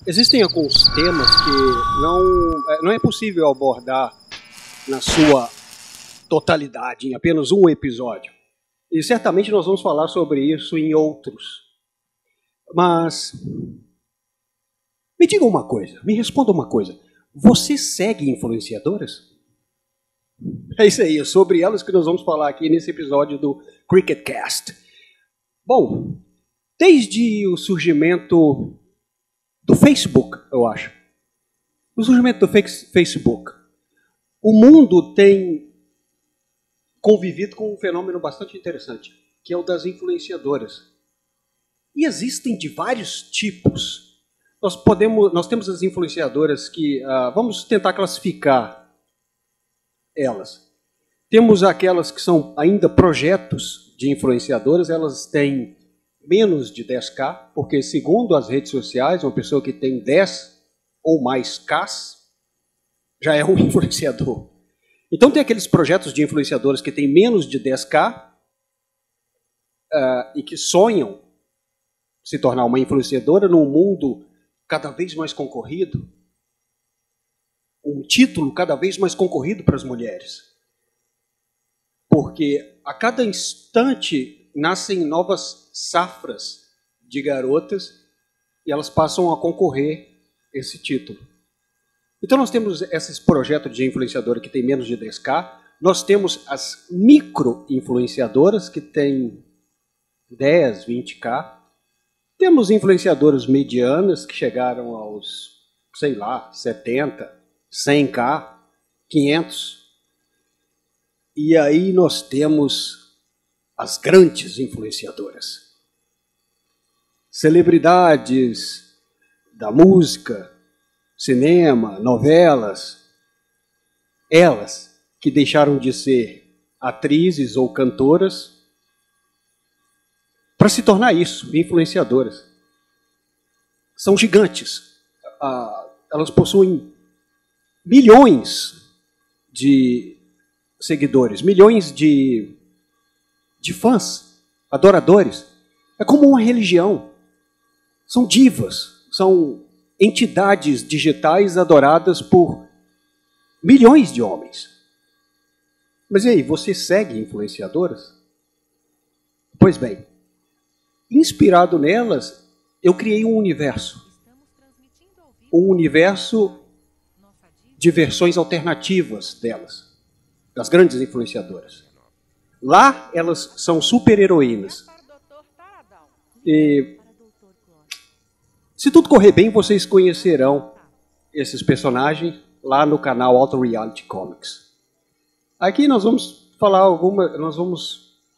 Existem alguns temas que não é possível abordar na sua totalidade, em apenas um episódio. E certamente nós vamos falar sobre isso em outros. Mas me diga uma coisa, me responda uma coisa. Você segue influenciadoras? É isso aí, é sobre elas que nós vamos falar aqui nesse episódio do Cricketcast. Bom, desde o surgimento do Facebook, eu acho. O surgimento do Facebook. O mundo tem convivido com um fenômeno bastante interessante, que é o das influenciadoras. E existem de vários tipos. Nós temos as influenciadoras que, vamos tentar classificar elas. Temos aquelas que são ainda projetos de influenciadoras, elas têm menos de 10K, porque segundo as redes sociais, uma pessoa que tem 10 ou mais Ks já é um influenciador. Então tem aqueles projetos de influenciadores que têm menos de 10K e que sonham se tornar uma influenciadora num mundo cada vez mais concorrido, um título cada vez mais concorrido para as mulheres. Porque a cada instante nascem novas safras de garotas e elas passam a concorrer esse título. Então nós temos esses projetos de influenciadora que tem menos de 10K, nós temos as micro-influenciadoras que têm 10, 20K, temos influenciadoras medianas que chegaram aos, 70, 100K, 500. E aí nós temos as grandes influenciadoras. Celebridades da música, cinema, novelas. Elas que deixaram de ser atrizes ou cantoras para se tornar isso, influenciadoras. São gigantes. Elas possuem milhões de seguidores, milhões de fãs, adoradores. É como uma religião. São divas, são entidades digitais adoradas por milhões de homens. Mas e aí, você segue influenciadoras? Pois bem, inspirado nelas, eu criei um universo. Um universo de versões alternativas delas, das grandes influenciadoras. Lá, elas são super-heroínas. E, se tudo correr bem, vocês conhecerão esses personagens lá no canal Auto Reality Comics. Aqui nós vamos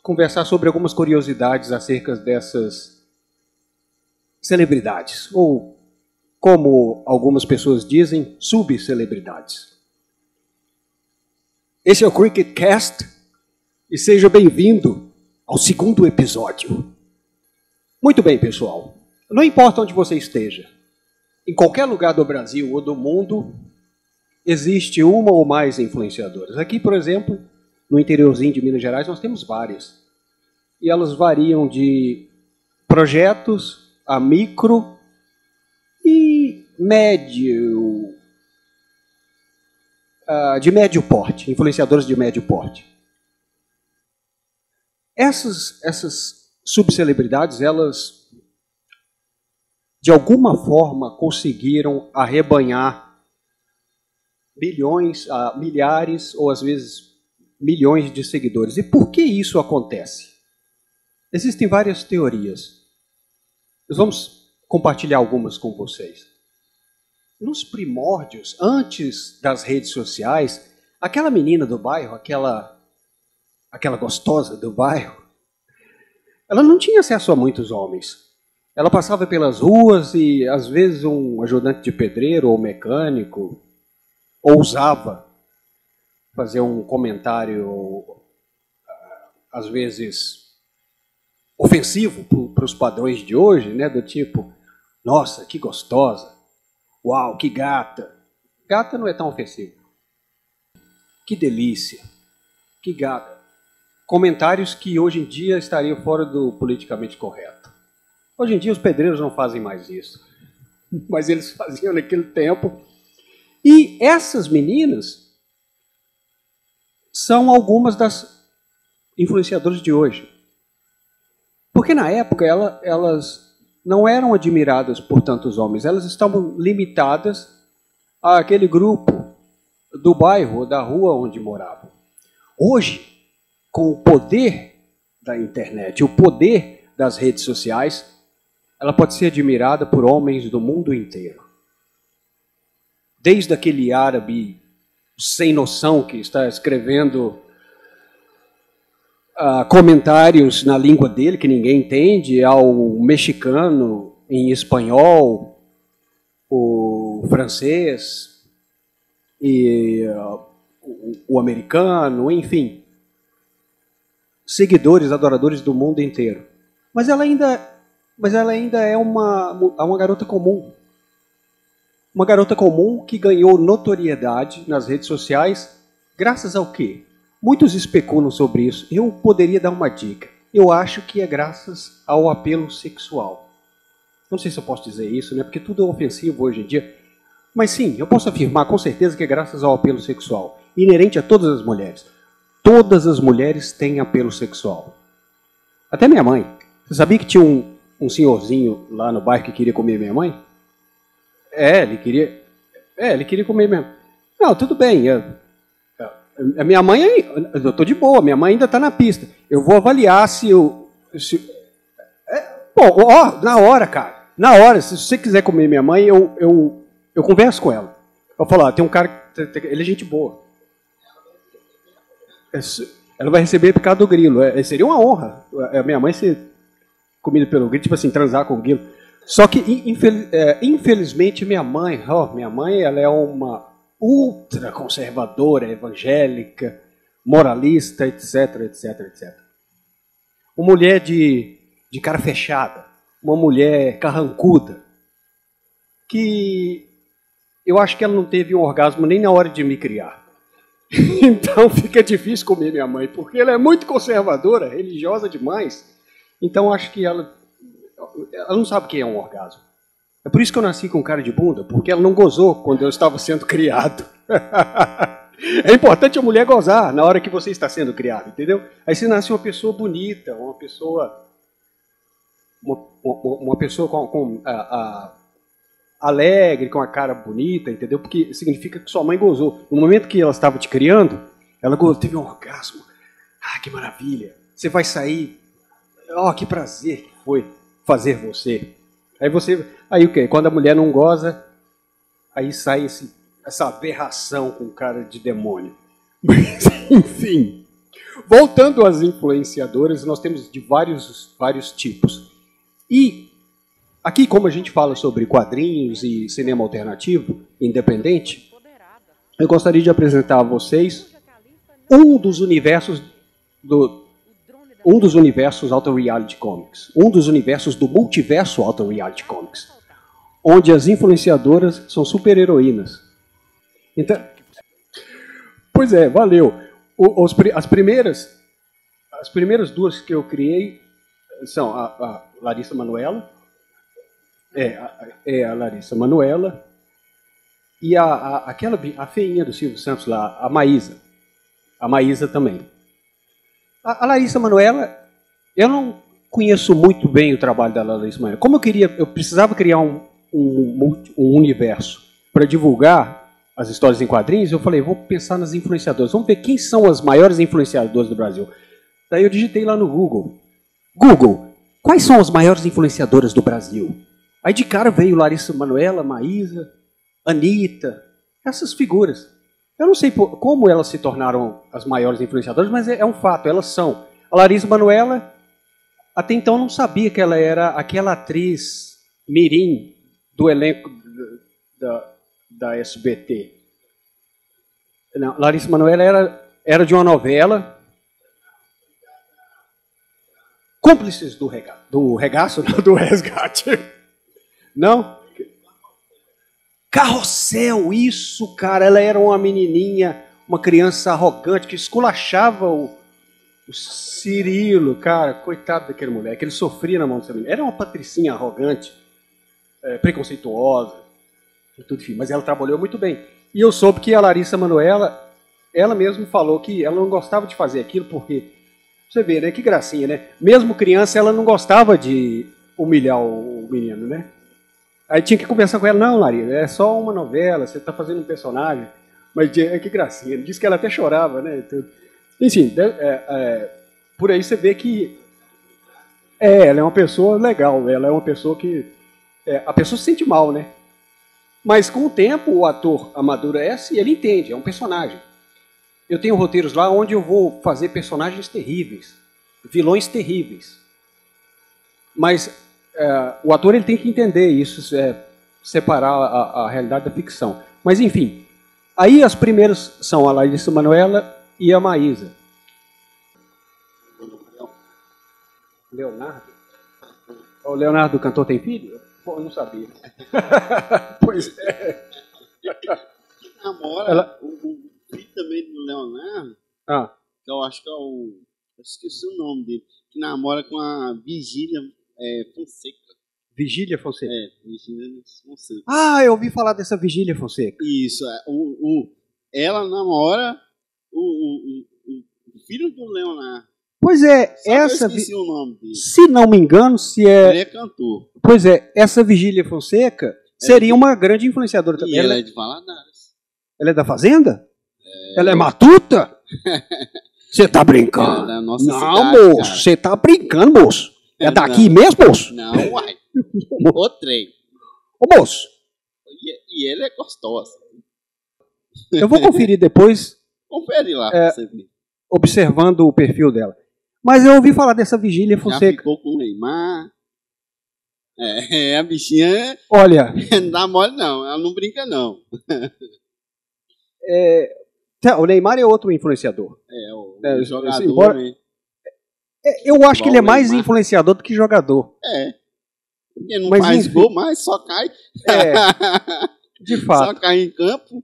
conversar sobre algumas curiosidades acerca dessas celebridades, ou, como algumas pessoas dizem, subcelebridades. Esse é o Cricketcast e seja bem-vindo ao segundo episódio. Muito bem, pessoal. Não importa onde você esteja, em qualquer lugar do Brasil ou do mundo, existe uma ou mais influenciadoras. Aqui, por exemplo, no interiorzinho de Minas Gerais, nós temos várias. E elas variam de projetos a micro e médio, de médio porte, influenciadoras de médio porte. Essas subcelebridades, elas de alguma forma conseguiram arrebanhar milhares ou às vezes milhões de seguidores. E por que isso acontece? Existem várias teorias. Nós vamos compartilhar algumas com vocês. Nos primórdios, antes das redes sociais, aquela menina do bairro, aquela gostosa do bairro, ela não tinha acesso a muitos homens. Ela passava pelas ruas e, às vezes, um ajudante de pedreiro ou mecânico ousava fazer um comentário, às vezes, ofensivo para os padrões de hoje, né? Do tipo, nossa, que gostosa, uau, que gata. Gata não é tão ofensivo. Que delícia, que gata. Comentários que hoje em dia estariam fora do politicamente correto. Hoje em dia os pedreiros não fazem mais isso. mas eles faziam naquele tempo. E essas meninas são algumas das influenciadoras de hoje. Porque na época elas não eram admiradas por tantos homens, elas estavam limitadas àquele grupo do bairro, da rua onde moravam. Hoje, com o poder da internet, o poder das redes sociais, ela pode ser admirada por homens do mundo inteiro. Desde aquele árabe sem noção que está escrevendo comentários na língua dele que ninguém entende, ao mexicano em espanhol, o francês e o americano, enfim, seguidores, adoradores do mundo inteiro. Mas ela ainda é uma garota comum. Uma garota comum que ganhou notoriedade nas redes sociais graças ao quê? Muitos especulam sobre isso. Eu poderia dar uma dica. Eu acho que é graças ao apelo sexual. Não sei se eu posso dizer isso, né? Porque tudo é ofensivo hoje em dia. Mas sim, eu posso afirmar com certeza que é graças ao apelo sexual, inerente a todas as mulheres. Todas as mulheres têm apelo sexual. Até minha mãe. Você sabia que tinha um senhorzinho lá no bairro que queria comer minha mãe? Ele queria comer mesmo. Não, tudo bem. A minha mãe, eu estou de boa, minha mãe ainda está na pista. Eu vou avaliar na hora, cara. Na hora, se você quiser comer minha mãe, eu converso com ela. Eu falo, tem um cara, ele é gente boa. Ela vai receber picado do grilo. Seria uma honra a minha mãe ser comida pelo grilo, tipo assim, transar com o grilo. Só que, infelizmente, minha mãe, ela é uma ultra conservadora, evangélica, moralista, etc, etc, etc. Uma mulher de cara fechada, uma mulher carrancuda, que eu acho que ela não teve um orgasmo nem na hora de me criar. Então fica difícil comer minha mãe, porque ela é muito conservadora, religiosa demais. Então acho que ela não sabe o que é um orgasmo. É por isso que eu nasci com cara de bunda, porque ela não gozou quando eu estava sendo criado. É importante a mulher gozar na hora que você está sendo criado, entendeu? Aí você nasce uma pessoa bonita, uma pessoa alegre, com a cara bonita, entendeu? Porque significa que sua mãe gozou. No momento que ela estava te criando, ela teve um orgasmo. Que maravilha! Você vai sair. Que prazer que foi fazer você. Aí o quê? Quando a mulher não goza, aí sai essa aberração com cara de demônio. Mas, enfim, voltando às influenciadoras, nós temos de vários tipos. E aqui, como a gente fala sobre quadrinhos e cinema alternativo, independente, eu gostaria de apresentar a vocês um dos universos Auto Reality Comics, um dos universos do multiverso Auto Reality Comics, onde as influenciadoras são super-heroínas. Então, pois é, valeu. As primeiras duas que eu criei são a Larissa Manoela, a Larissa Manoela, e a feinha do Silvio Santos lá, a Maísa. A Maísa também. A Larissa Manoela, eu não conheço muito bem o trabalho da Larissa Manoela. Como eu precisava criar um universo para divulgar as histórias em quadrinhos, eu falei, vou pensar nas influenciadoras. Vamos ver quem são as maiores influenciadoras do Brasil. Daí eu digitei lá no Google. Google, quais são as maiores influenciadoras do Brasil? Aí de cara veio Larissa Manoela, Maísa, Anitta, essas figuras. Eu não sei como elas se tornaram as maiores influenciadoras, mas é um fato, elas são. A Larissa Manoela, até então eu não sabia que ela era aquela atriz mirim do elenco da SBT. Não, Larissa Manoela era de uma novela, Cúmplices do Regaço, não, do Resgate. Não? Carrossel, isso, cara. Ela era uma menininha, uma criança arrogante que esculachava o Cirilo, cara. Coitado daquele moleque. Ele sofria na mão dessa menina. Era uma patricinha arrogante. preconceituosa, e tudo, enfim, mas ela trabalhou muito bem. E eu soube que a Larissa Manoela, ela mesma falou que ela não gostava de fazer aquilo porque, você vê, né, que gracinha, né? Mesmo criança, ela não gostava de humilhar o menino, né? Aí tinha que conversar com ela, não, Larissa, é só uma novela, você está fazendo um personagem. Mas que gracinha, disse que ela até chorava, né? Enfim, por aí você vê que ela é uma pessoa legal, ela é uma pessoa que... a pessoa se sente mal, né? Mas com o tempo o ator amadurece e ele entende, é um personagem. Eu tenho roteiros lá onde eu vou fazer personagens terríveis, vilões terríveis. Mas o ator ele tem que entender isso, separar a realidade da ficção. Mas enfim, aí as primeiras são a Larissa Manoela e a Maísa. Leonardo? O Leonardo, cantor, tem filho? Pô, eu não sabia. Pois é. Namora o filho também do Leonardo, que eu acho que é o... Eu esqueci o nome dele. Que namora com a Vigília Fonseca. Vigília Fonseca? Vigília Fonseca. Ah, eu ouvi falar dessa Vigília Fonseca. Isso, ela namora o filho do Leonardo. Pois é, eu esqueci o nome dele. Se não me engano, Ele é cantor. Pois é, essa Vigília Fonseca seria uma grande influenciadora também. E ela é de Valadares. Ela é da Fazenda? Ela é matuta? Você tá brincando? Ela é da nossa não, cidade, moço, você tá brincando, moço. É daqui mesmo, moço? Não, uai. O trem. Ô, moço. E ela é gostosa. Eu vou conferir depois. Confere lá pra você ver. Observando o perfil dela. Mas eu ouvi falar dessa Vigília Fonseca. Já ficou com o Neymar. A bichinha... Olha... Não dá mole, não. Ela não brinca, não. O Neymar é outro influenciador. O jogador, né? Eu acho que ele é mais influenciador do que jogador. Porque não faz gol, mas só cai. De fato. Só cai em campo.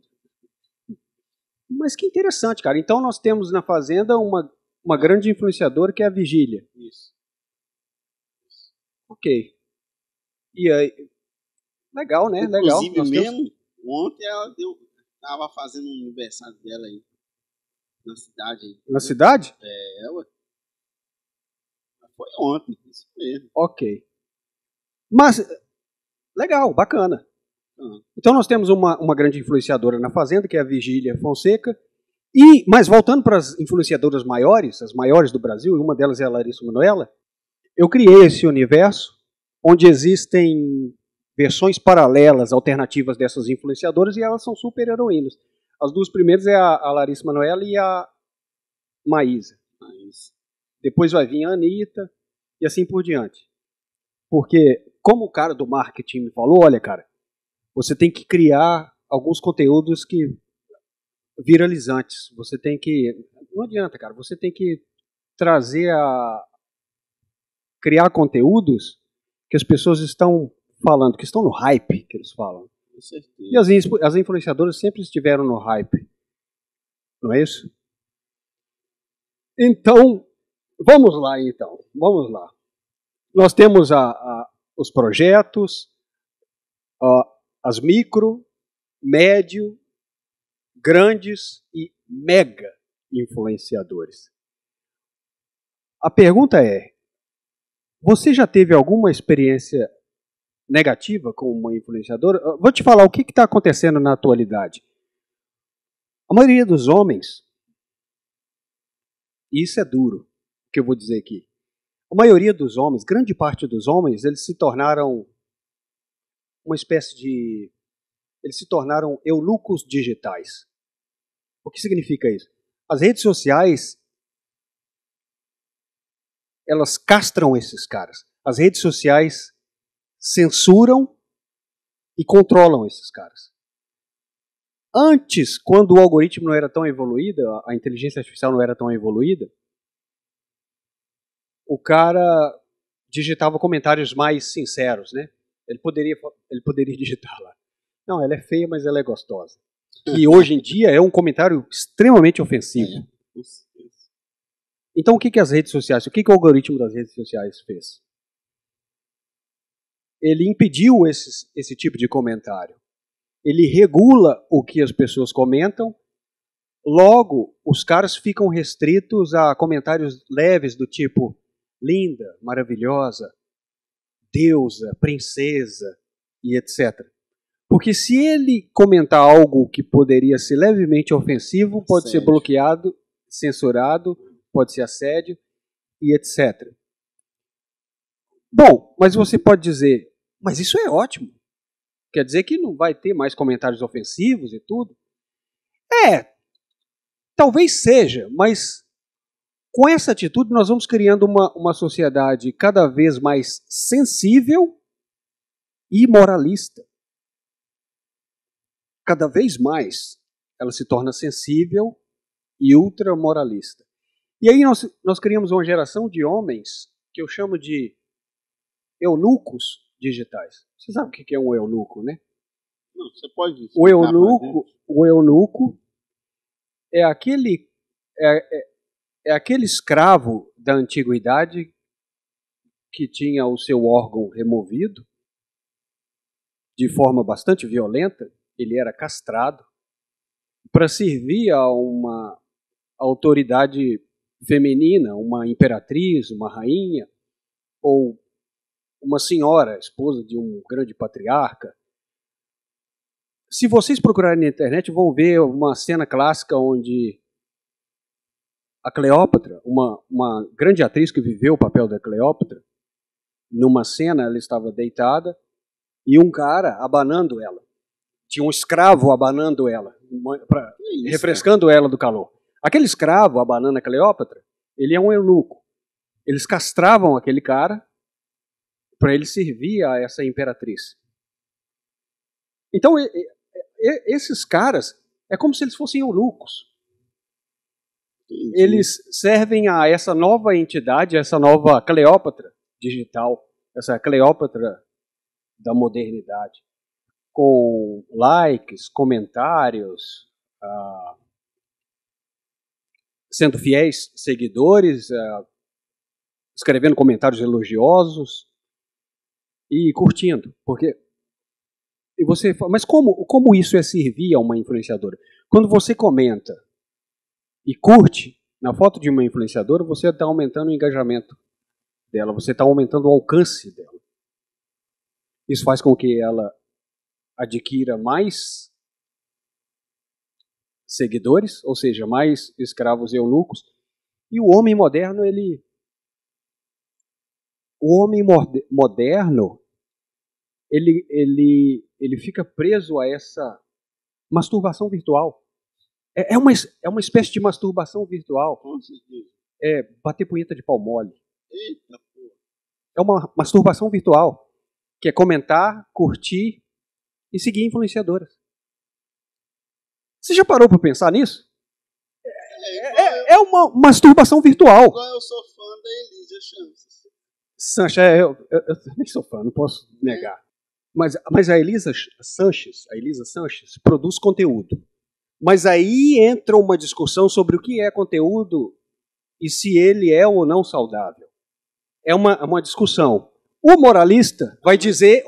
Mas que interessante, cara. Então nós temos na Fazenda uma grande influenciadora que é a Vigília. Isso. Ok. E aí... Legal, né? Inclusive, legal. Mesmo, ontem ela tava fazendo um aniversário dela aí. Na cidade aí. Na cidade? Ué. Foi ontem, isso mesmo. Ok. Mas, legal, bacana. Então nós temos uma grande influenciadora na Fazenda, que é a Vigília Fonseca. Mas voltando para as influenciadoras maiores, as maiores do Brasil, e uma delas é a Larissa Manoela, eu criei esse universo onde existem versões paralelas, alternativas dessas influenciadoras, e elas são super heroínas. As duas primeiras é a Larissa Manoela e a Maísa. Depois vai vir a Anitta e assim por diante. Porque, como o cara do marketing me falou, olha, cara, você tem que criar alguns conteúdos que viralizantes. Você tem que... Não adianta, cara. Você tem que criar conteúdos que as pessoas estão falando, que estão no hype, que eles falam. Com certeza. E as influenciadoras sempre estiveram no hype. Não é isso? Então, vamos lá, então. Vamos lá. Nós temos os projetos, as micro, médio, grandes e mega influenciadores. A pergunta é, você já teve alguma experiência negativa com uma influenciadora? Vou te falar o que está acontecendo na atualidade. A maioria dos homens, e isso é duro, o que eu vou dizer aqui, a maioria dos homens, grande parte dos homens, eles se tornaram uma espécie de... Eles se tornaram eunucos digitais. O que significa isso? As redes sociais, elas castram esses caras. As redes sociais censuram e controlam esses caras. Antes, quando o algoritmo não era tão evoluído, a inteligência artificial não era tão evoluída, o cara digitava comentários mais sinceros, né? Ele poderia digitar lá. Não, ela é feia, mas ela é gostosa. Que hoje em dia é um comentário extremamente ofensivo. Então o que as redes sociais, o que o algoritmo das redes sociais fez? ele impediu esse tipo de comentário. Ele regula o que as pessoas comentam, logo os caras ficam restritos a comentários leves do tipo linda, maravilhosa, deusa, princesa e etc. Porque se ele comentar algo que poderia ser levemente ofensivo, pode ser bloqueado, censurado, pode ser assédio e etc. Bom, mas você pode dizer, mas isso é ótimo. Quer dizer que não vai ter mais comentários ofensivos e tudo? Talvez seja, mas com essa atitude nós vamos criando uma sociedade cada vez mais sensível e moralista. Cada vez mais ela se torna sensível e ultramoralista. E aí nós criamos uma geração de homens que eu chamo de eunucos digitais. Você sabe o que é um eunuco, né? Não, você pode dizer. O eunuco é aquele escravo da antiguidade que tinha o seu órgão removido de forma bastante violenta. Ele era castrado para servir a uma autoridade feminina, uma imperatriz, uma rainha, ou uma senhora, esposa de um grande patriarca. Se vocês procurarem na internet, vão ver uma cena clássica onde a Cleópatra, uma grande atriz que viveu o papel da Cleópatra, numa cena ela estava deitada e um cara abanando ela. Tinha um escravo abanando ela, refrescando ela do calor. Aquele escravo abanando a Cleópatra, ele é um eunuco. Eles castravam aquele cara para ele servir a essa imperatriz. Então, esses caras, é como se eles fossem eunucos. Eles servem a essa nova entidade, essa nova Cleópatra digital, essa Cleópatra da modernidade, com likes, comentários, sendo fiéis seguidores, escrevendo comentários elogiosos e curtindo. E você fala, mas como isso é servir a uma influenciadora? Quando você comenta e curte na foto de uma influenciadora, você está aumentando o engajamento dela, você está aumentando o alcance dela. Isso faz com que ela adquira mais seguidores, ou seja, mais escravos eunucos. E o homem moderno, ele fica preso a essa masturbação virtual. É uma espécie de masturbação virtual. É bater punheta de pau mole. Eita, porra. É uma masturbação virtual, que é comentar, curtir e seguir influenciadoras. Você já parou para pensar nisso? É uma masturbação virtual. Eu sou fã da Elisa Sanches. Sanches, eu também sou fã, não posso negar. Mas a Elisa Sanches produz conteúdo. Mas aí entra uma discussão sobre o que é conteúdo e se ele é ou não saudável. É uma discussão. O moralista vai dizer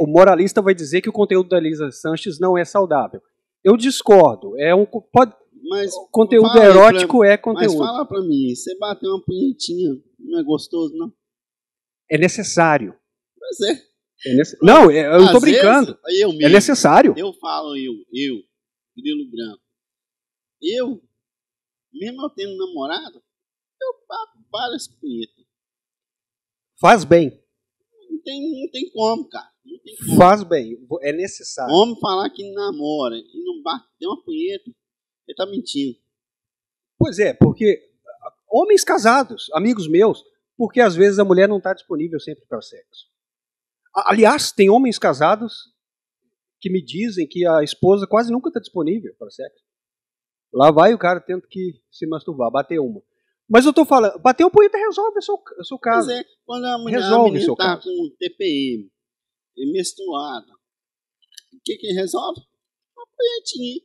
que o conteúdo da Elisa Sanches não é saudável. Eu discordo. Conteúdo erótico é conteúdo. Mas fala pra mim, você bater uma punhetinha não é gostoso, não? É necessário. Mas é. Não, eu não tô brincando. É necessário. Eu falo, grilo branco. Mesmo eu tendo namorado, eu bato várias punhetas. Faz bem. Não tem como, cara. Não tem como. Faz bem. É necessário. Homem falar que namora e não bate uma punheta, ele tá mentindo. Pois é, porque homens casados, amigos meus, porque às vezes a mulher não está disponível sempre para o sexo. Aliás, tem homens casados que me dizem que a esposa quase nunca está disponível para o sexo. Lá vai o cara tendo que se masturbar, bater uma. Mas eu estou falando, bater uma punheta resolve o seu caso. Pois é, quando a mulher está com TPM, menstruada, o que resolve? Uma punhetinha.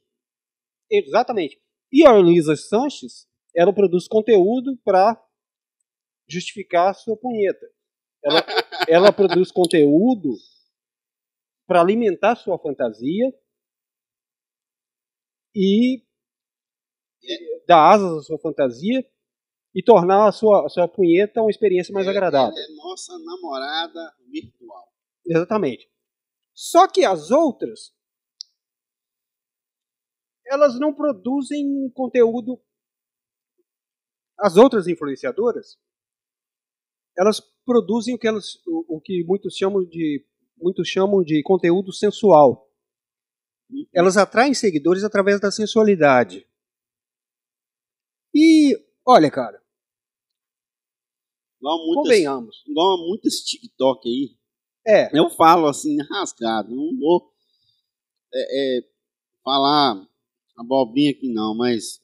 Exatamente. E a Elisa Sanches, ela produz conteúdo para justificar a sua punheta. Ela produz conteúdo para alimentar sua fantasia e dar asas à sua fantasia e tornar a sua punheta uma experiência mais agradável. É nossa namorada virtual. Exatamente. Só que as outras, elas não produzem conteúdo. As outras influenciadoras, elas produzem o que muitos chamam de conteúdo sensual. Elas atraem seguidores através da sensualidade. E, olha, cara, convenhamos. Igual a muitas TikTok aí. Eu falo assim, rasgado. Não vou falar abobrinha aqui não, mas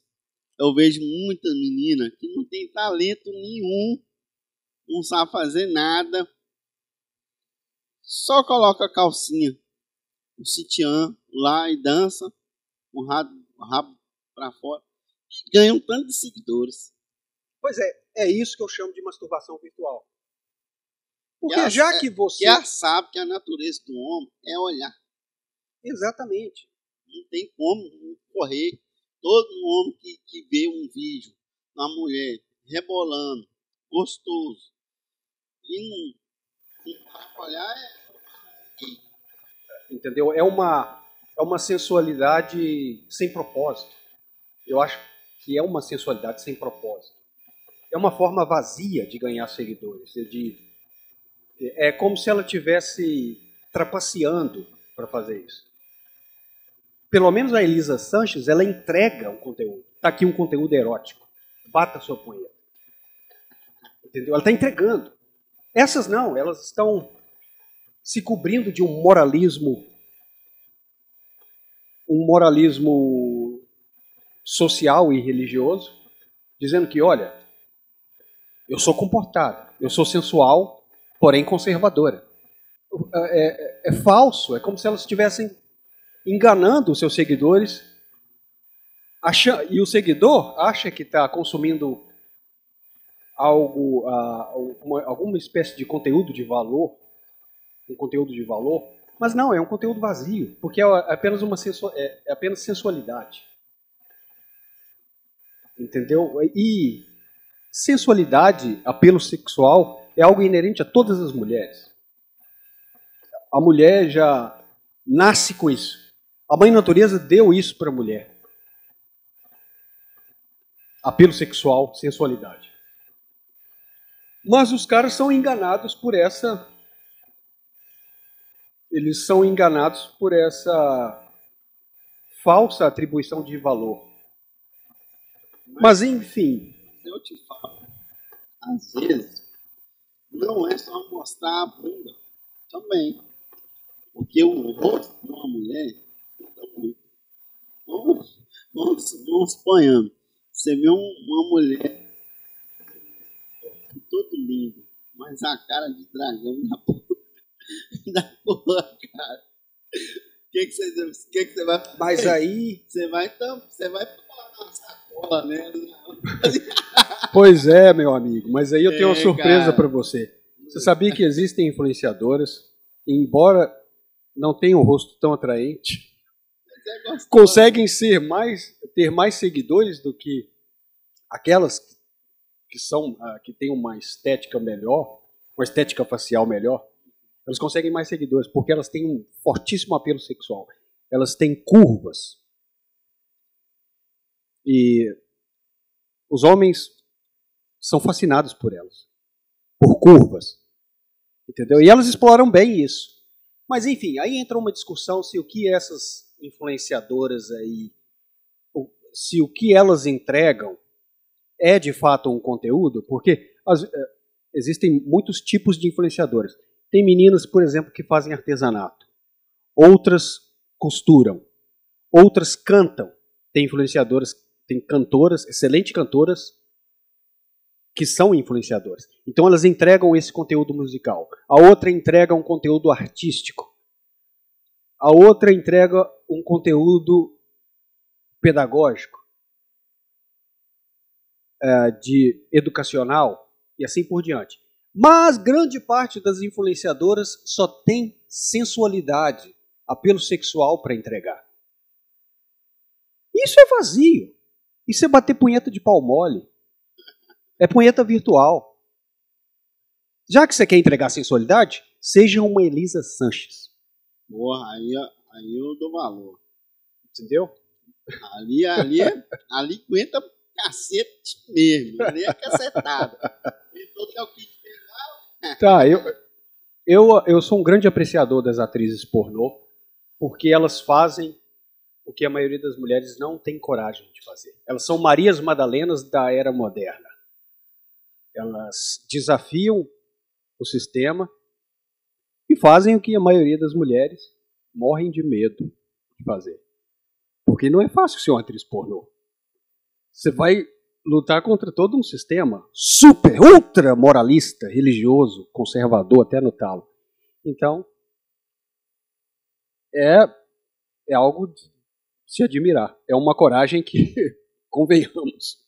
eu vejo muita menina que não tem talento nenhum, não sabe fazer nada, só coloca a calcinha, o sutiã lá e dança, o rabo para fora, e ganha um tanto de seguidores. Pois é isso que eu chamo de masturbação virtual. Porque já que você... Já sabe que a natureza do homem é olhar. Exatamente. Não tem como correr. Todo homem que vê um vídeo de uma mulher rebolando, gostoso, e não vai olhar, entendeu? É uma sensualidade sem propósito. Eu acho que é uma sensualidade sem propósito. É uma forma vazia de ganhar seguidores. É como se ela estivesse trapaceando para fazer isso. Pelo menos a Elisa Sanches, ela entrega um conteúdo. Está aqui um conteúdo erótico. Bata a sua punheta. Entendeu? Ela está entregando. Essas não, elas estão se cobrindo de um moralismo social e religioso, dizendo que, olha, eu sou comportada, eu sou sensual, porém conservadora. É falso, é como se elas estivessem enganando os seus seguidores, e o seguidor acha que está consumindo alguma espécie de conteúdo de valor, um conteúdo de valor, mas não, é um conteúdo vazio, porque é apenas apenas sensualidade. Entendeu? E sensualidade, apelo sexual, é algo inerente a todas as mulheres. A mulher já nasce com isso. A mãe natureza deu isso para a mulher. Apelo sexual, sensualidade. Mas os caras são enganados por essa... Eles são enganados por essa falsa atribuição de valor. Mas enfim... Eu te falo, às vezes, não é só mostrar a bunda também. Porque o rosto de uma mulher muda muito. Vamos suponhando. Você vê uma mulher todo lindo, mas a cara de dragão da porra, cara. O que você vai fazer? Mas aí... Você vai pular na sacola, né? Pois é, meu amigo. Mas aí eu tenho uma surpresa para você. Você sabia que existem influenciadoras, embora não tenham um rosto tão atraente, conseguem ter mais seguidores do que aquelas que têm uma estética melhor, uma estética facial melhor. Elas conseguem mais seguidores porque elas têm um fortíssimo apelo sexual. Elas têm curvas. E os homens são fascinados por elas, por curvas. Entendeu? E elas exploram bem isso. Mas enfim, aí entra uma discussão se o que essas influenciadoras aí, se o que elas entregam é de fato um conteúdo, porque existem muitos tipos de influenciadoras. Tem meninas, por exemplo, que fazem artesanato. Outras costuram. Outras cantam. Tem influenciadoras, tem cantoras, excelentes cantoras, que são influenciadoras. Então elas entregam esse conteúdo musical. A outra entrega um conteúdo artístico. A outra entrega um conteúdo pedagógico, de educacional e assim por diante. Mas grande parte das influenciadoras só tem sensualidade apelo sexual para entregar. Isso é vazio. Isso é bater punheta de pau mole. É punheta virtual. Já que você quer entregar sensualidade, seja uma Elisa Sanches. Porra, aí eu dou valor. Entendeu? Ali aguenta cacete mesmo. Ali é cacetada. Então que é o que pegar. Tá, eu sou um grande apreciador das atrizes pornô, porque elas fazem o que a maioria das mulheres não tem coragem de fazer. Elas são Marias Madalenas da era moderna. Elas desafiam o sistema e fazem o que a maioria das mulheres morrem de medo de fazer. Porque não é fácil ser uma atriz pornô. Você vai lutar contra todo um sistema super, ultra moralista, religioso, conservador, até no talo. Então, é algo de se admirar. É uma coragem que, convenhamos.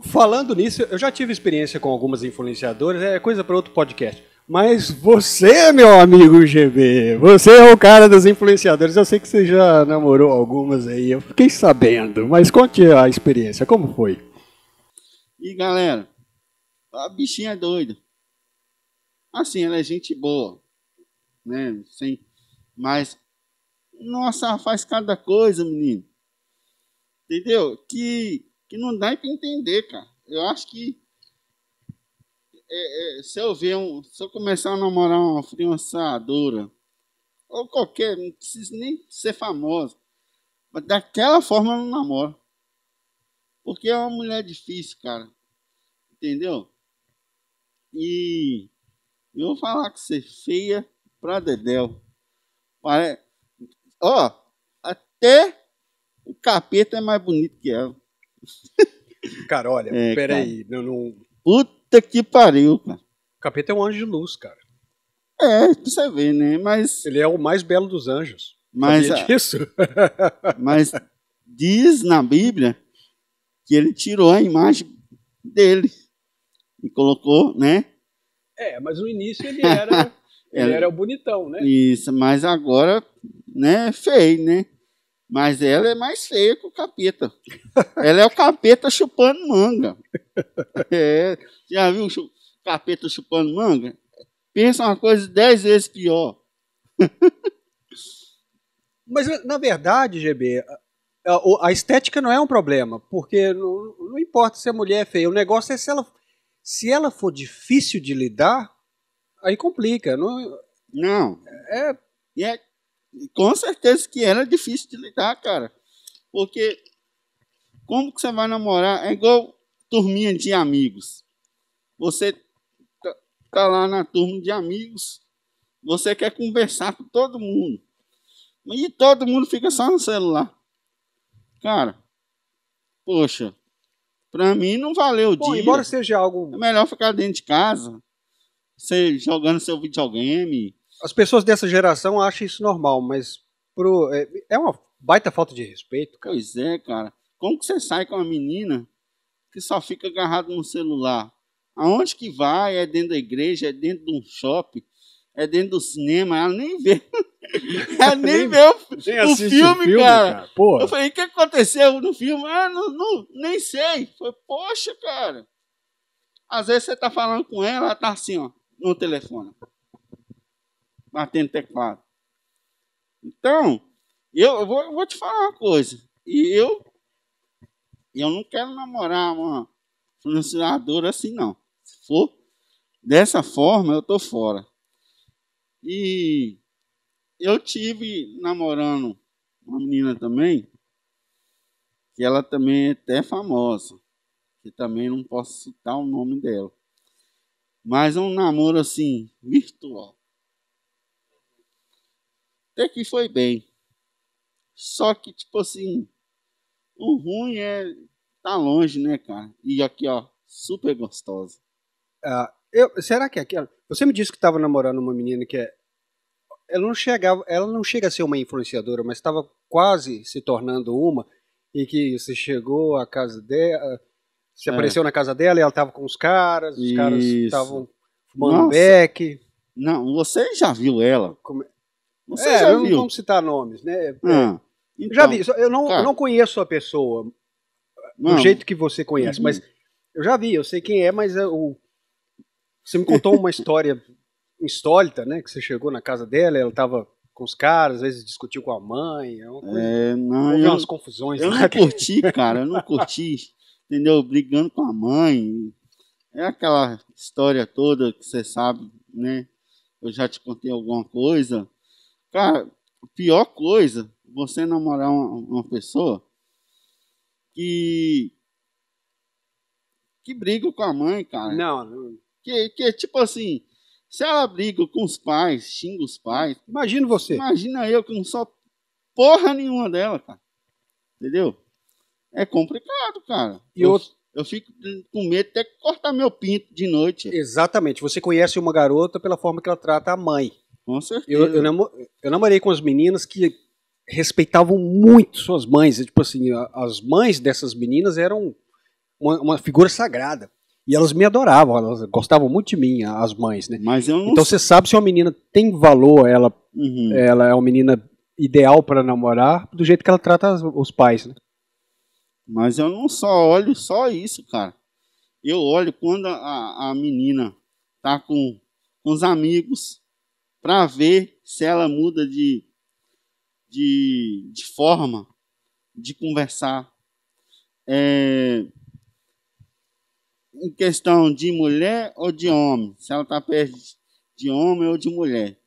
Falando nisso, eu já tive experiência com algumas influenciadoras, é coisa para outro podcast. Mas você, meu amigo GB, você é o cara dos influenciadores. Eu sei que você já namorou algumas aí, eu fiquei sabendo. Mas conte a experiência, como foi? E galera, a bichinha é doida. Assim, ela é gente boa, né? Sim, mas, nossa, faz cada coisa, menino. Entendeu? Que não dá para entender, cara. Eu acho que se eu começar a namorar uma influenciadora, ou qualquer, não precisa nem ser famosa, mas daquela forma eu não namoro. Porque é uma mulher difícil, cara. Entendeu? E eu vou falar que você feia pra dedéu. Ó, até o capeta é mais bonito que ela. Cara, olha, peraí. Puta que pariu, cara. O capeta é um anjo de luz, cara. É, pra você ver, né? Mas ele é o mais belo dos anjos. Sabia disso? Mas diz na Bíblia que ele tirou a imagem dele e colocou, né? Mas no início ele era ele era o bonitão, né? Isso, mas agora, né, feio, né? Mas ela é mais feia que o capeta. Ela é o capeta chupando manga. Já viu o capeta chupando manga? Pensa uma coisa 10 vezes pior. Mas, na verdade, GB, a estética não é um problema, porque não importa se a mulher é feia, o negócio é se ela for difícil de lidar, aí complica. Não. Com certeza que ela é difícil de lidar, cara. Porque como que você vai namorar? É igual turminha de amigos. Você tá lá na turma de amigos, você quer conversar com todo mundo. E todo mundo fica só no celular. Cara, poxa, pra mim não valeu o dia. Embora seja algo... É melhor ficar dentro de casa, você jogando seu videogame. As pessoas dessa geração acham isso normal, mas é uma baita falta de respeito, cara. Pois é, cara. Como que você sai com uma menina que só fica agarrado no celular? Aonde que vai? É dentro da igreja, é dentro de um shopping, é dentro do cinema, ela nem vê. Ela nem vê o filme, cara. Porra. Eu falei, o que aconteceu no filme? Nem sei. Falei, poxa, cara. Às vezes você tá falando com ela tá assim, ó, no telefone. Batendo teclado. Então, eu vou te falar uma coisa. E eu não quero namorar uma influenciadora assim, não. Se for dessa forma, eu tô fora. E eu tive namorando uma menina também, que ela também é até famosa, que também não posso citar o nome dela. Mas é um namoro assim, virtual. Até que foi bem. Só que, tipo assim, o ruim é tá longe, né, cara? E aqui, ó, super gostosa. Será que é aquela... Você me disse que estava namorando uma menina que ela não chega a ser uma influenciadora, mas estava quase se tornando uma, e que você chegou à casa dela, você apareceu na casa dela e ela estava com os caras estavam fumando beck. Não, você já viu ela. Você já não viu? vamos citar nomes, né? Então, Já vi, eu cara, não conheço a pessoa do jeito que você conhece, mas eu já vi, eu sei quem é, mas você me contou uma história insólita, né? Que você chegou na casa dela, ela estava com os caras, às vezes discutiu com a mãe, é uma coisa. não, Houve umas confusões. Eu não curti, cara, eu não curti, entendeu? Brigando com a mãe. É aquela história toda que você sabe, né? Eu já te contei alguma coisa. Cara, a pior coisa, você namorar uma pessoa que briga com a mãe, cara. Não. Que tipo assim, se ela briga com os pais, xinga os pais. Imagina você. Imagina eu que não sou porra nenhuma dela, cara. Entendeu? É complicado, cara. Eu fico com medo até de cortar meu pinto de noite. Exatamente. Você conhece uma garota pela forma que ela trata a mãe. Com certeza. Eu namorei com as meninas que respeitavam muito suas mães. Tipo assim, as mães dessas meninas eram uma figura sagrada. E elas me adoravam, elas gostavam muito de mim, as mães, né? Mas eu não então você sabe se uma menina tem valor, ela é uma menina ideal para namorar, do jeito que ela trata os pais, né? Mas eu não só olho só isso, cara. Eu olho quando a menina tá com os amigos para ver se ela muda de forma de conversar. Em questão de mulher ou de homem. Se ela tá perto de homem ou de mulher.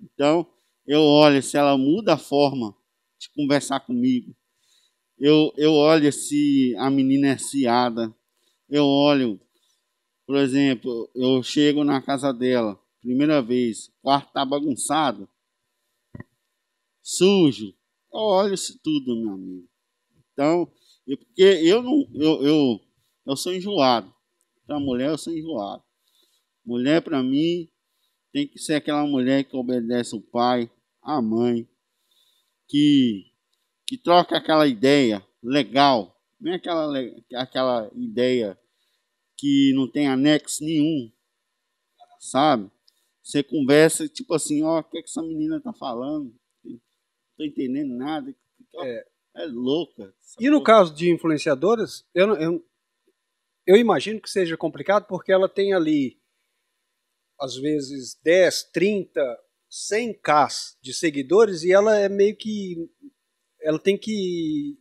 Então, eu olho se ela muda a forma de conversar comigo. Eu olho se a menina é ciada. Eu olho, por exemplo, eu chego na casa dela, primeira vez, o quarto tá bagunçado, sujo. Eu olho isso tudo, meu amigo. Então, porque eu sou enjoado. Para mulher, eu sou enjoado. Mulher, para mim, tem que ser aquela mulher que obedece o pai, a mãe, que troca aquela ideia legal, não é aquela ideia que não tem anexo nenhum, sabe? Você conversa, tipo assim, ó, o que essa menina tá falando? Não tô entendendo nada. É louca. E no caso de influenciadoras, eu imagino que seja complicado porque ela tem ali, às vezes, 10, 30, 100k de seguidores e ela é meio que... Ela tem que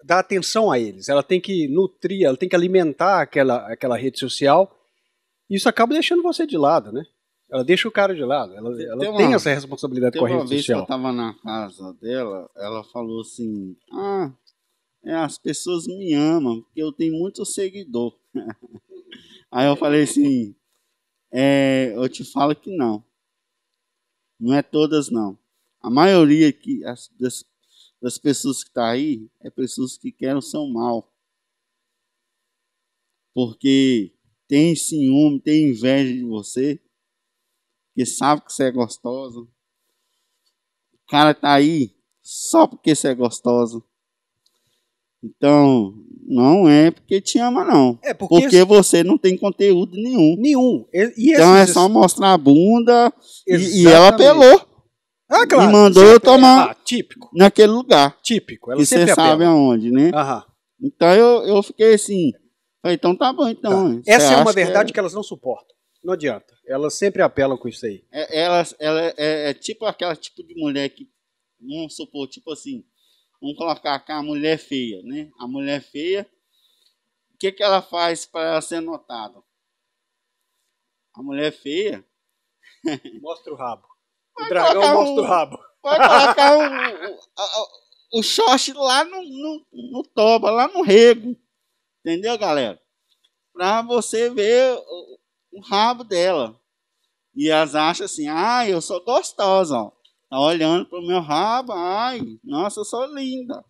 dar atenção a eles, ela tem que nutrir, ela tem que alimentar aquela rede social. E isso acaba deixando você de lado, né? Ela deixa o cara de lado, ela tem essa responsabilidade com a rede social. Uma vez que eu estava na casa dela, ela falou assim, as pessoas me amam, porque eu tenho muito seguidor. Aí eu falei assim, eu te falo que não. Não é todas, não. A maioria das pessoas que estão aí é pessoas que querem o seu mal. Porque tem ciúme, tem inveja de você, que sabe que você é gostosa. O cara tá aí só porque você é gostosa. Então, não é porque te ama, não. É porque você não tem conteúdo nenhum. Então é só mostrar a bunda e ela apelou. Claro. E mandou eu tomar típico. Naquele lugar. Típico. Ela sempre você sabe aonde, né? Então eu fiquei assim. Falei, então tá bom, então. Tá. Essa é uma verdade que elas não suportam. Não adianta. Elas sempre apelam com isso aí. Ela é tipo aquela tipo de mulher que, vamos supor, tipo assim, vamos colocar cá a mulher feia, né? A mulher feia, o que ela faz para ela ser notada? A mulher feia... Mostra o rabo. O dragão mostra o rabo. Vai colocar o short lá no toba, lá no rego. Entendeu, galera? Pra você ver o rabo dela. E elas acham assim, eu sou gostosa, ó. Tá olhando pro meu rabo, nossa, eu sou linda.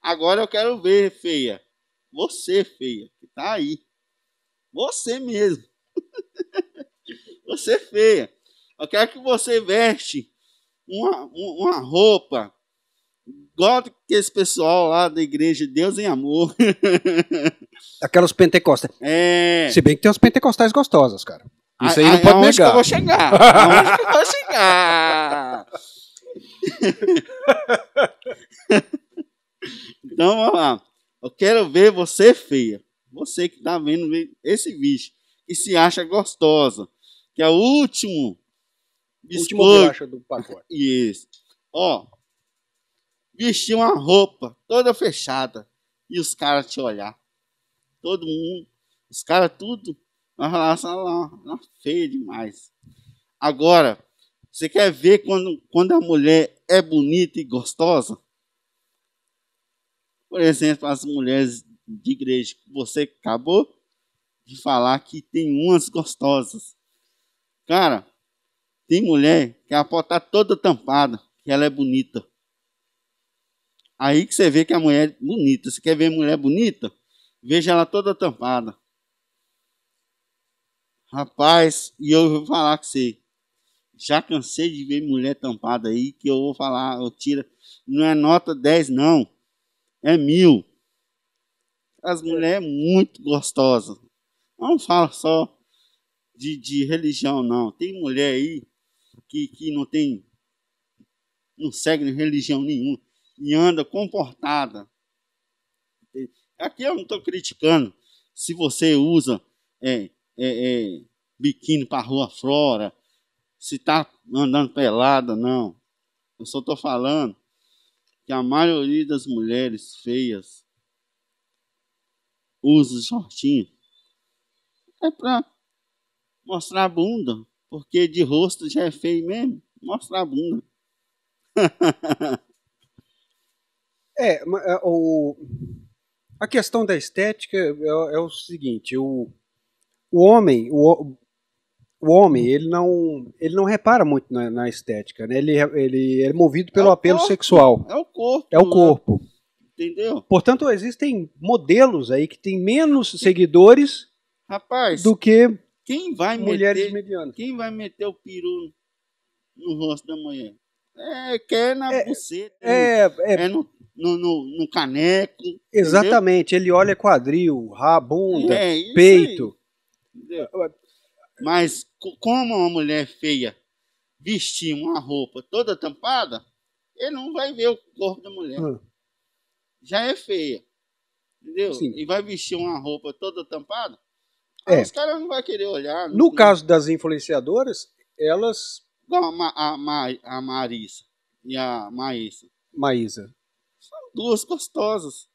Agora eu quero ver, feia. Você, feia, que tá aí. Você mesmo. Você, feia. Eu quero que você veste uma roupa igual que esse pessoal lá da igreja Deus em Amor. Aquelas pentecostais. Se bem que tem umas pentecostais gostosas, cara. Isso aí não pode negar. Que eu vou chegar. Aonde que eu vou chegar? Então, vamos lá. Eu quero ver você feia. Você que tá vendo esse vídeo. Que se acha gostosa. Que é o último Última biscoito. bolacha do pacote. Isso. Ó. Vestir uma roupa toda fechada. E os caras te olhar. Todo mundo. Os caras tudo. Vai falar assim, lá, feia demais. Agora, você quer ver quando a mulher é bonita e gostosa? Por exemplo, as mulheres de igreja, você acabou de falar que tem umas gostosas. Cara, tem mulher que ela pode estar toda tampada, que ela é bonita. Aí que você vê que a mulher é bonita. Você quer ver mulher bonita? Veja ela toda tampada. Rapaz, e eu vou falar com você. Já cansei de ver mulher tampada aí, que eu vou falar, eu tiro. Não é nota 10, não. É 1000. As mulheres muito gostosas. Não fala só de religião, não. Tem mulher aí que não segue religião nenhuma e anda comportada. Aqui eu não estou criticando se você usa biquíni para rua fora, se está andando pelada, não. Eu só estou falando que a maioria das mulheres feias usa shortinho. É para mostrar a bunda, porque de rosto já é feio mesmo. Mostrar a bunda. A questão da estética é o seguinte, o homem ele não repara muito na estética, né? Ele é movido pelo apelo sexual. É o corpo. É o corpo. Entendeu? Portanto, existem modelos aí que têm menos seguidores, rapaz, do que quem vai mulheres medianas. Quem vai meter o peru no rosto da mulher? Quer na buceta, no caneco. Exatamente, entendeu? Ele olha quadril, bunda, peito. Mas como uma mulher feia vestir uma roupa toda tampada, ele não vai ver o corpo da mulher. Já é feia. Entendeu? Sim. E vai vestir uma roupa toda tampada, os caras não vão querer olhar. No caso das influenciadoras, elas... A Marisa e a Maísa. São duas gostosas.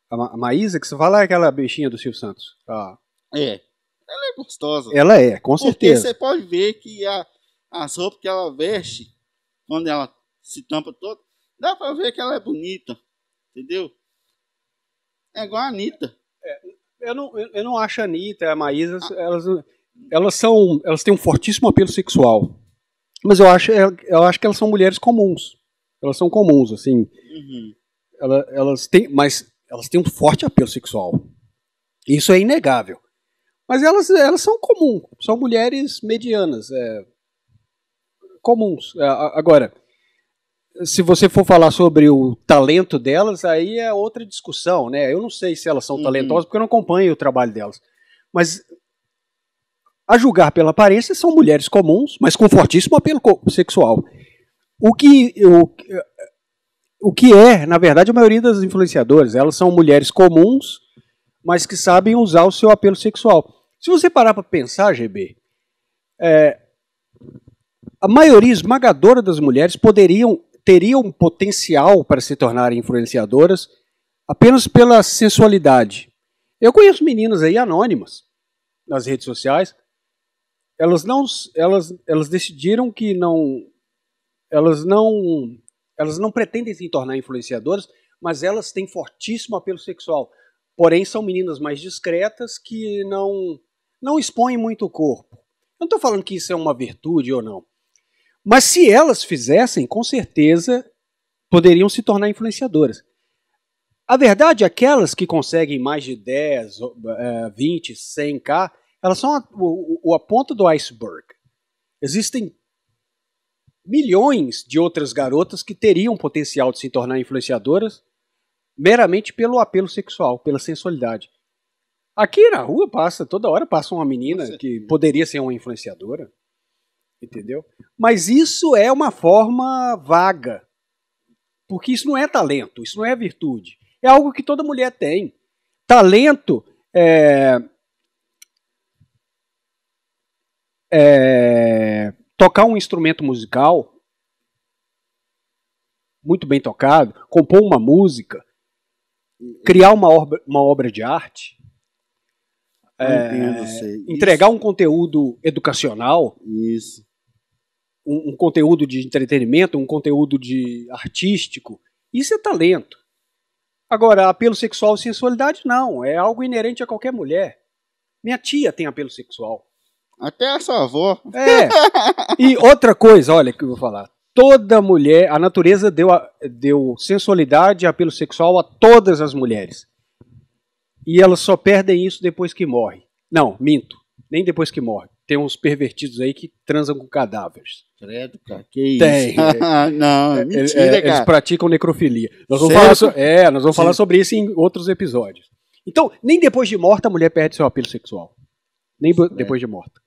A Maísa, que você fala, é aquela bichinha do Silvio Santos. Ela é gostosa. Ela é, com certeza. Porque você pode ver que as roupas que ela veste, quando ela se tampa toda, dá pra ver que ela é bonita. Entendeu? É igual a Anitta. Eu não acho a Anitta e a Maísa, elas têm um fortíssimo apelo sexual. Mas eu acho que elas são mulheres comuns. Elas são comuns, assim. Uhum. Mas elas têm um forte apelo sexual. Isso é inegável. Mas elas são comuns. São mulheres medianas. Comuns. Agora, se você for falar sobre o talento delas, aí é outra discussão, né? Eu não sei se elas são talentosas, porque eu não acompanho o trabalho delas. Mas, a julgar pela aparência, são mulheres comuns, mas com fortíssimo apelo sexual. O que é, na verdade, a maioria das influenciadoras. Elas são mulheres comuns, mas que sabem usar o seu apelo sexual. Se você parar para pensar, GB, a maioria esmagadora das mulheres teriam potencial para se tornarem influenciadoras apenas pela sensualidade. Eu conheço meninas aí anônimas nas redes sociais. Elas decidiram que elas não pretendem se tornar influenciadoras, mas elas têm fortíssimo apelo sexual. Porém, são meninas mais discretas que não expõem muito o corpo. Eu não estou falando que isso é uma virtude ou não. Mas se elas fizessem, com certeza poderiam se tornar influenciadoras. A verdade, aquelas que conseguem mais de 10, 20, 100k, elas são a ponta do iceberg. Existem milhões de outras garotas que teriam potencial de se tornar influenciadoras meramente pelo apelo sexual, pela sensualidade. Aqui na rua toda hora passa uma menina que poderia ser uma influenciadora. Entendeu? Mas isso é uma forma vaga. Porque isso não é talento, isso não é virtude. É algo que toda mulher tem. Talento tocar um instrumento musical muito bem tocado, compor uma música, criar uma obra de arte, entregar um conteúdo educacional, isso. Um conteúdo de entretenimento, um conteúdo artístico, isso é talento. Agora, apelo sexual e sensualidade, não. É algo inerente a qualquer mulher. Minha tia tem apelo sexual. Até a sua avó. E outra coisa, olha que eu vou falar. Toda mulher, a natureza deu sensualidade e apelo sexual a todas as mulheres. E elas só perdem isso depois que morrem. Não, minto. Nem depois que morrem. Tem uns pervertidos aí que transam com cadáveres. Credo, cara, que isso? Tem. Não, mentira, cara. Eles praticam necrofilia. Nós vamos falar sobre isso em outros episódios. Então, nem depois de morta a mulher perde seu apelo sexual. Nem depois de morta.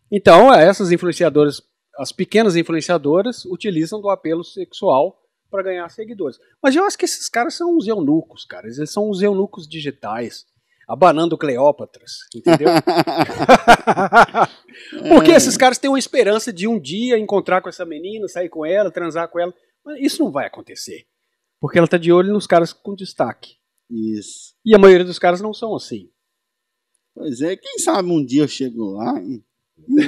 Então, essas influenciadoras, as pequenas influenciadoras, utilizam do apelo sexual para ganhar seguidores. Mas eu acho que esses caras são uns eunucos, cara. Eles são uns eunucos digitais. Abanando Cleópatras, entendeu? Porque esses caras têm uma esperança de um dia encontrar com essa menina, sair com ela, transar com ela. Mas isso não vai acontecer. Porque ela está de olho nos caras com destaque. Isso. E a maioria dos caras não são assim. Pois é, quem sabe um dia eu chego lá e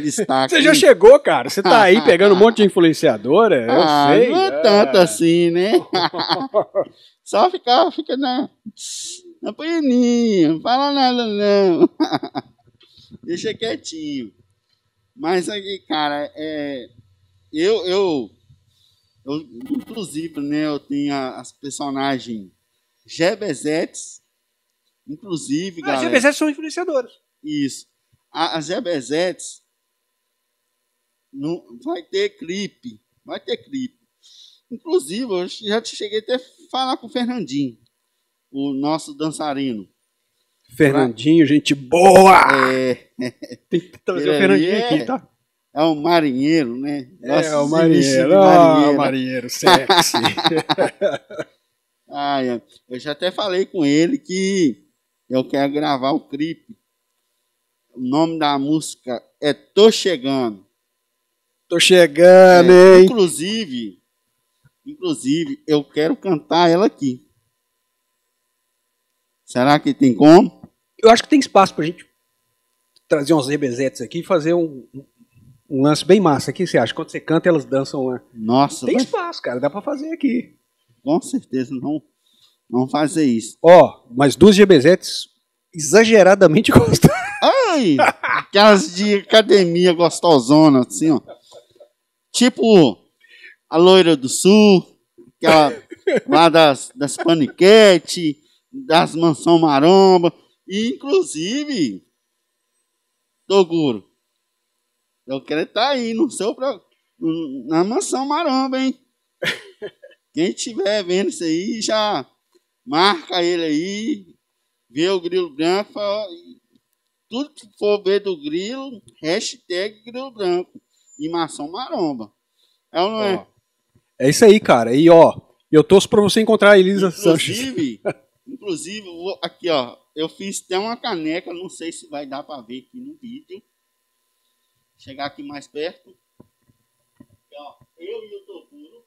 destaque. Você já chegou, cara. Você tá aí pegando um monte de influenciadora, eu sei. Não é tanto assim, né? Só fica na peninha, não fala nada não. Deixa quietinho. Mas aqui, cara, eu inclusive, né, eu tenho as personagens Gebezetes, inclusive, galera. As Gebezetes são influenciadoras. Isso. As Gebezetes vai ter clipe. Inclusive, eu já cheguei até a falar com o Fernandinho, o nosso dançarino. Fernandinho, gente boa! Tem que trazer o Fernandinho aqui, tá? É um marinheiro, né? O marinheiro. Marinheiro sexy. Eu já até falei com ele que eu quero gravar o clipe. O nome da música é Tô Chegando. Tô chegando, hein? Inclusive, eu quero cantar ela aqui. Será que tem como? Eu acho que tem espaço pra gente trazer uns rebezetes aqui e fazer um lance bem massa. O que você acha? Quando você canta, elas dançam lá. Nossa. Tem espaço, cara. Dá pra fazer aqui. Com certeza. Não fazer isso. Mas duas rebezetes exageradamente gostosas. Ai! Aquelas de academia gostosona, assim, ó. Tipo a Loira do Sul, aquela lá das paniquete, das Mansão Maromba. E, inclusive, Toguro, eu quero estar aí na Mansão Maromba, hein? Quem estiver vendo isso aí, já marca ele aí, vê o Grilo Branco, tudo que for ver do Grilo, hashtag Grilo Branco e Mansão Maromba. É ou não é? É isso aí, cara. E, eu torço pra você encontrar a Elisa Sanches. Inclusive, aqui, ó, eu fiz até uma caneca, não sei se vai dar pra ver aqui no vídeo. Chegar aqui mais perto. Aqui, ó, eu e o Toguro.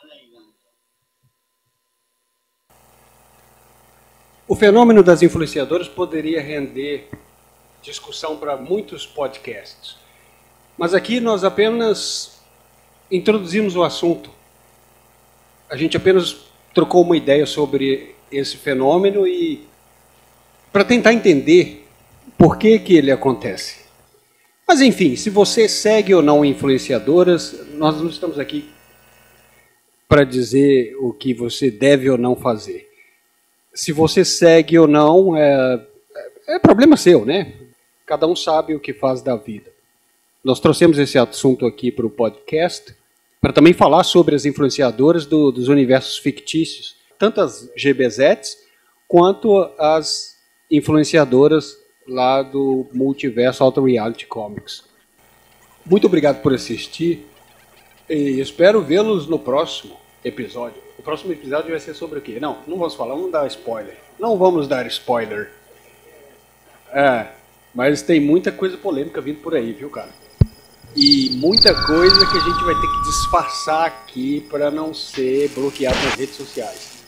Olha aí, galera. O fenômeno das influenciadoras poderia render discussão para muitos podcasts. Mas aqui nós apenas introduzimos o assunto. A gente apenas trocou uma ideia sobre esse fenômeno e para tentar entender por que ele acontece. Mas enfim, se você segue ou não influenciadoras, nós não estamos aqui para dizer o que você deve ou não fazer. Se você segue ou não, é problema seu, né? Cada um sabe o que faz da vida. Nós trouxemos esse assunto aqui para o podcast para também falar sobre as influenciadoras dos universos fictícios, tanto as GBZs quanto as influenciadoras lá do multiverso Auto Reality Comics. Muito obrigado por assistir e espero vê-los no próximo episódio. O próximo episódio vai ser sobre o quê? Não vamos falar, vamos dar spoiler. Não vamos dar spoiler. Mas tem muita coisa polêmica vindo por aí, viu, cara? E muita coisa que a gente vai ter que disfarçar aqui para não ser bloqueado nas redes sociais.